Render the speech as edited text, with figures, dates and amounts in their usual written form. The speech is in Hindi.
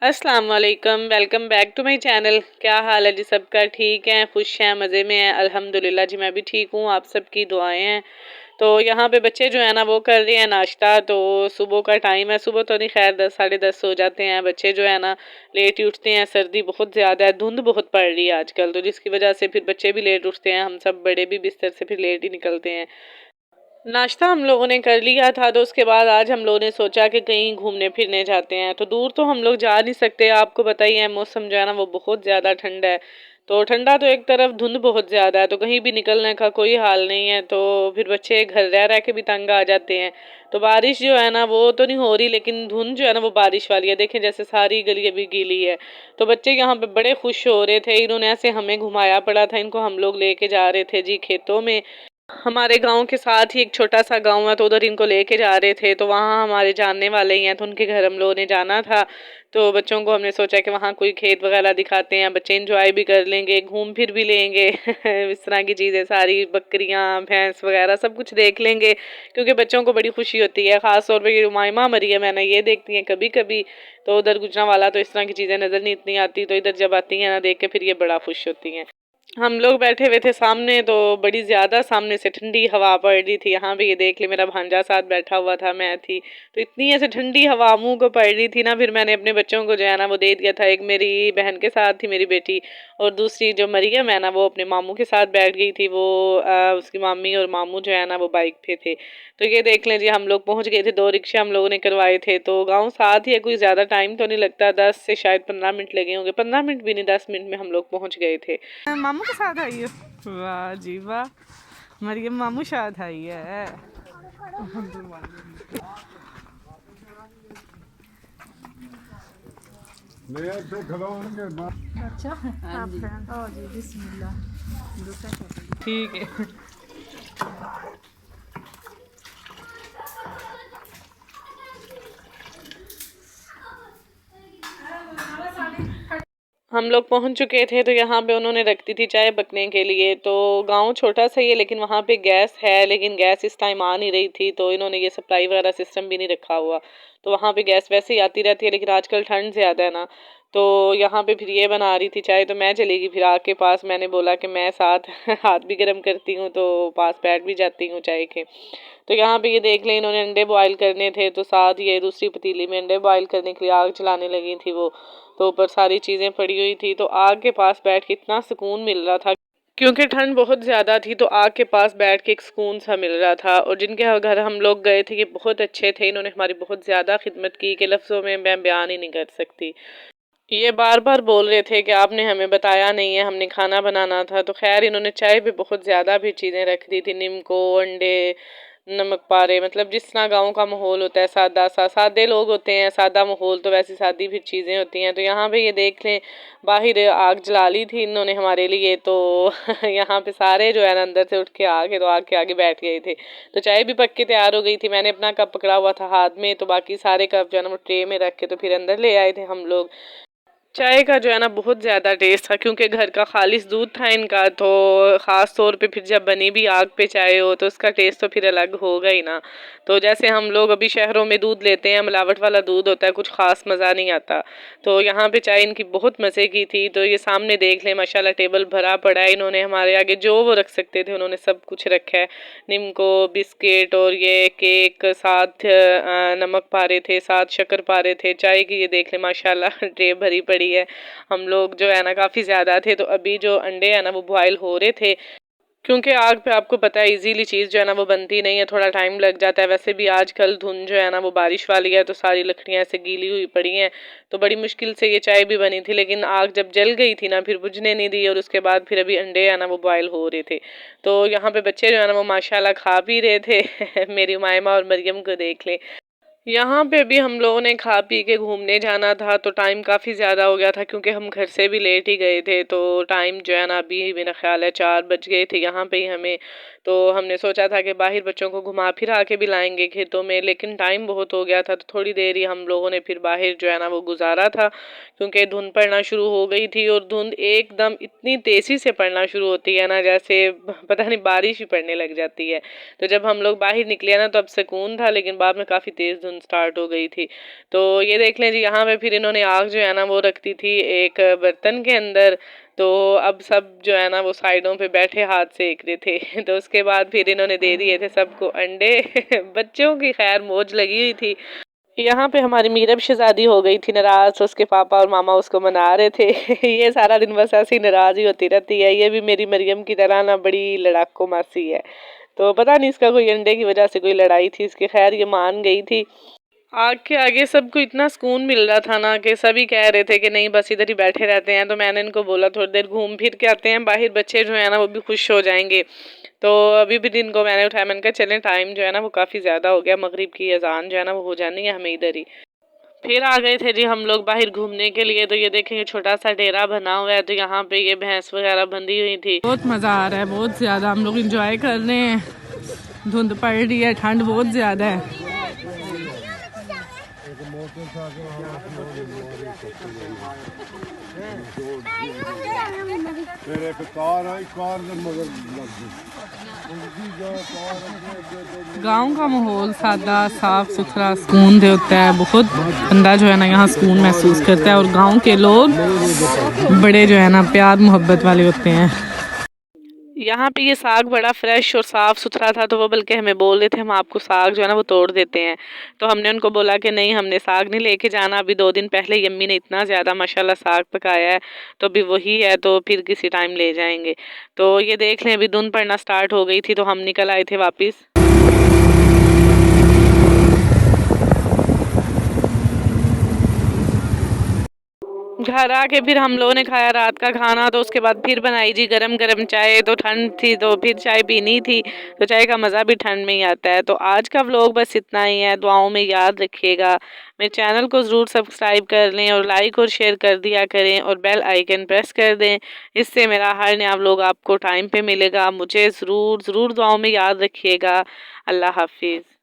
अस्सलाम वालेकुम, welcome back to my channel. क्या हाल है जी सबका? ठीक है, खुश हैं, मज़े में हैं? अल्हम्दुलिल्लाह जी मैं भी ठीक हूँ, आप सबकी दुआएं हैं। तो यहाँ पे बच्चे जो है ना वो कर रहे हैं नाश्ता। तो सुबह का टाइम है, सुबह तो नहीं खैर 10 साढ़े 10 हो जाते हैं। बच्चे जो है ना लेट ही उठते हैं, सर्दी बहुत ज़्यादा है, धुंध बहुत पड़ रही है आजकल, तो जिसकी वजह से फिर बच्चे भी लेट उठते हैं, हम सब बड़े भी बिस्तर से फिर लेट ही निकलते हैं। नाश्ता हम लोगों ने कर लिया था, तो उसके बाद आज हम लोगों ने सोचा कि कहीं घूमने फिरने जाते हैं। तो दूर तो हम लोग जा नहीं सकते, आपको पता ही है मौसम जो है ना वो बहुत ज़्यादा ठंडा है। तो ठंडा तो एक तरफ, धुंध बहुत ज़्यादा है, तो कहीं भी निकलने का कोई हाल नहीं है। तो फिर बच्चे घर रह रह के भी तंग आ जाते हैं। तो बारिश जो है ना वो तो नहीं हो रही, लेकिन धुंध जो है ना वो बारिश वाली है, देखें जैसे सारी गली अभी गीली है। तो बच्चे यहाँ पे बड़े खुश हो रहे थे, इन्होंने ऐसे हमें घुमाया पड़ा था, इनको हम लोग लेके जा रहे थे जी खेतों में। हमारे गांव के साथ ही एक छोटा सा गांव है, तो उधर इनको लेके जा रहे थे। तो वहाँ हमारे जानने वाले ही हैं, तो उनके घर हम लोगों ने जाना था। तो बच्चों को हमने सोचा कि वहाँ कोई खेत वगैरह दिखाते हैं, बच्चे इंजॉय भी कर लेंगे, घूम फिर भी लेंगे इस तरह की चीज़ें सारी, बकरियाँ भैंस वगैरह सब कुछ देख लेंगे, क्योंकि बच्चों को बड़ी खुशी होती है। ख़ास तौर पर ये उमाइमा मरियम है ना, ये देखती हैं कभी कभी। तो उधर गुजरांवाला तो इस तरह की चीज़ें नज़र नहीं इतनी आती, तो इधर जब आती हैं ना देख के फिर ये बड़ा खुश होती हैं। हम लोग बैठे हुए थे सामने, तो बड़ी ज़्यादा सामने से ठंडी हवा पड़ रही थी। यहाँ पे ये देख ले, मेरा भांजा साथ बैठा हुआ था, मैं थी। तो इतनी ऐसे ठंडी हवा मुंह को पड़ रही थी ना, फिर मैंने अपने बच्चों को जो है ना वो दे दिया था। एक मेरी बहन के साथ थी मेरी बेटी, और दूसरी जो मरियम है ना वो अपने मामू के साथ बैठ गई थी। वो उसकी मामी और मामू जो है ना वो बाइक पे थे। तो ये देख लें जी, हम लोग पहुंच गए थे, 2 रिक्शे हम लोगों ने करवाए थे। तो गाँव साथ ही है, कोई ज़्यादा टाइम तो नहीं लगता, 10 से शायद 15 मिनट लगे होंगे, 15 मिनट भी नहीं, 10 मिनट में हम लोग पहुँच गए थे। मामू के साथ आई हो? वाह जी वाह, मरियम मामू साथ आई है। अच्छा हाँ जी, बिस्मिल्लाह। ठीक है। हम लोग पहुंच चुके थे, तो यहाँ पे उन्होंने रख दी थी चाय पकने के लिए। तो गांव छोटा सा ही है, लेकिन वहाँ पे गैस है, लेकिन गैस इस टाइम आ नहीं रही थी, तो इन्होंने ये सप्लाई वगैरह सिस्टम भी नहीं रखा हुआ। तो वहाँ पे गैस वैसे ही आती रहती है, लेकिन आजकल ठंड ज़्यादा है ना, तो यहाँ पे फिर ये बना रही थी चाय। तो मैं चली गई फिर आग के पास, मैंने बोला कि मैं साथ हाथ भी गर्म करती हूँ, तो पास बैठ भी जाती हूँ चाय के। तो यहाँ पे ये देख लें, इन्होंने अंडे बॉयल करने थे, तो साथ ये दूसरी पतीली में अंडे बॉयल करने के लिए आग चलाने लगी थी वो। तो ऊपर सारी चीज़ें पड़ी हुई थी, तो आग के पास बैठ के इतना सुकून मिल रहा था, क्योंकि ठंड बहुत ज़्यादा थी। तो आग के पास बैठ के एक सुकून सा मिल रहा था। और जिनके घर हम लोग गए थे ये बहुत अच्छे थे, इन्होंने हमारी बहुत ज़्यादा खिदमत की कि लफ्ज़ों में मैं बयान ही नहीं कर सकती। ये बार बार बोल रहे थे कि आपने हमें बताया नहीं है, हमने खाना बनाना था। तो खैर इन्होंने चाय पे बहुत ज़्यादा भी चीज़ें रख दी थी, नीमको, अंडे, नमक पारे, मतलब जिस तरह गाँव का माहौल होता है, सादा सा, सादे लोग होते हैं, सादा माहौल, तो वैसी सादी भी चीज़ें होती हैं। तो यहाँ पे ये देख लें, बाहर आग जला ली थी इन्होंने हमारे लिए। तो यहाँ पे सारे जो है ना अंदर से उठ के आगे, तो आग के आगे बैठ गए थे। तो चाय भी पक के तैयार हो गई थी, मैंने अपना कप पकड़ा हुआ था हाथ में, तो बाकी सारे कप जो है ना वो ट्रे में रख के तो फिर अंदर ले आए थे हम लोग। चाय का जो है ना बहुत ज़्यादा टेस्ट था, क्योंकि घर का खालिश दूध था इनका। तो ख़ास तौर पे फिर जब बनी भी आग पे चाय हो, तो उसका टेस्ट तो फिर अलग होगा ही ना। तो जैसे हम लोग अभी शहरों में दूध लेते हैं, मिलावट वाला दूध होता है, कुछ ख़ास मज़ा नहीं आता। तो यहाँ पे चाय इनकी बहुत मज़े की थी। तो ये सामने देख लें, माशाल्लाह टेबल भरा पड़ा है, इन्होंने हमारे आगे जो वो रख सकते थे उन्होंने सब कुछ रखा है। निम्को, बिस्किट, और ये केक, साथ नमक पारे थे, साथ शक्कर पारे थे। चाय की ये देख लें माशाल्लाह ट्रे भरी पड़ी है। हम लोग जो है ना काफ़ी ज़्यादा थे। तो अभी जो अंडे हैं ना वो बॉयल हो रहे थे, क्योंकि आग पे आपको पता है इजीली चीज़ जो है ना वो बनती नहीं है, थोड़ा टाइम लग जाता है। वैसे भी आजकल धुंध जो है ना वो बारिश वाली है, तो सारी लकड़ियाँ ऐसे गीली हुई पड़ी हैं। तो बड़ी मुश्किल से ये चाय भी बनी थी, लेकिन आग जब जल गई थी ना फिर बुझने नहीं दी, और उसके बाद फिर अभी अंडे है ना वो बॉयल हो रहे थे। तो यहाँ पे बच्चे जो है ना वो माशाल्लाह खा पी रहे थे मेरी उमाइमा और मरियम को देख ले। यहाँ पे भी हम लोगों ने खा पी के घूमने जाना था, तो टाइम काफ़ी ज़्यादा हो गया था, क्योंकि हम घर से भी लेट ही गए थे। तो टाइम जो है ना अभी मेरा ख्याल है 4 बज गए थे यहाँ पे ही हमें। तो हमने सोचा था कि बाहर बच्चों को घुमा फिरा के भी लाएंगे खेतों में, लेकिन टाइम बहुत हो गया था। तो थोड़ी देर ही हम लोगों ने फिर बाहर जो है ना वो गुजारा था, क्योंकि धुंध पड़ना शुरू हो गई थी। और धुंध एकदम इतनी तेज़ी से पड़ना शुरू होती है ना, जैसे पता नहीं बारिश ही पड़ने लग जाती है। तो जब हम लोग बाहर निकले ना तो अब सुकून था, लेकिन बाद में काफ़ी तेज़ धुंध धुंध स्टार्ट हो गई थी। तो ये देख लें जी, यहाँ पे फिर इन्होंने आग जो है ना वो रख दी थी एक बर्तन के अंदर। तो अब सब जो है ना वो साइडों पे बैठे हाथ सेक रहे थे। तो उसके बाद फिर इन्होंने दे दिए थे सबको अंडे। बच्चों की खैर मौज लगी हुई थी। यहाँ पे हमारी मीरब शहजादी हो गई थी नाराज, तो उसके पापा और मामा उसको मना रहे थे। ये सारा दिन बस ऐसी नाराज ही होती रहती है। ये भी मेरी मरियम की तरह ना बड़ी लड़ाको मासी है। तो पता नहीं इसका कोई अंडे की वजह से कोई लड़ाई थी इसकी, खैर ये मान गई थी। आग के आगे सबको इतना सुकून मिल रहा था ना कि सभी कह रहे थे कि नहीं बस इधर ही बैठे रहते हैं। तो मैंने इनको बोला थोड़ी देर घूम फिर के आते हैं बाहर, बच्चे जो है ना वो भी खुश हो जाएंगे। तो अभी भी दिन को मैंने उठाया, मैंने कहा चलें, टाइम जो है ना वो काफ़ी ज़्यादा हो गया, मगरिब की अजान जो है ना वो हो जानी है हमें इधर ही। फिर आ गए थे जी हम लोग बाहर घूमने के लिए। तो ये देखेंगे छोटा सा डेरा बना हुआ है, तो यहाँ पे ये भैंस वगैरह बंधी हुई थी। बहुत मज़ा आ रहा है, बहुत ज़्यादा हम लोग इंजॉय कर रहे हैं। धुंध पड़ रही है, ठंड बहुत ज़्यादा है। गांव का माहौल सादा साफ सुथरा सुकून दे होता है। बहुत बंदा जो है ना यहाँ सुकून महसूस करता है। और गांव के लोग बड़े जो है ना प्यार मोहब्बत वाले होते हैं। यहाँ पे ये साग बड़ा फ्रेश और साफ़ सुथरा था। तो वो बल्कि हमें बोल रहे थे हम आपको साग जो है ना वो तोड़ देते हैं। तो हमने उनको बोला कि नहीं, हमने साग नहीं लेके जाना। अभी 2 दिन पहले यम्मी ने इतना ज़्यादा माशाल्लाह साग पकाया है, तो अभी वही है, तो फिर किसी टाइम ले जाएंगे। तो ये देख लें अभी धुंध पड़ना स्टार्ट हो गई थी, तो हम निकल आए थे वापस। घर आके फिर हम लोगों ने खाया रात का खाना। तो उसके बाद फिर बनाई जी गरम गरम चाय। तो ठंड थी तो फिर चाय पीनी थी, तो चाय का मज़ा भी ठंड में ही आता है। तो आज का व्लॉग बस इतना ही है, दुआओं में याद रखिएगा। मेरे चैनल को ज़रूर सब्सक्राइब कर लें और लाइक और शेयर कर दिया करें और बेल आइकन प्रेस कर दें। इससे मेरा हर नया व्लॉग आपको टाइम पे मिलेगा। मुझे ज़रूर ज़रूर दुआओं में याद रखिएगा। अल्लाह हाफिज़।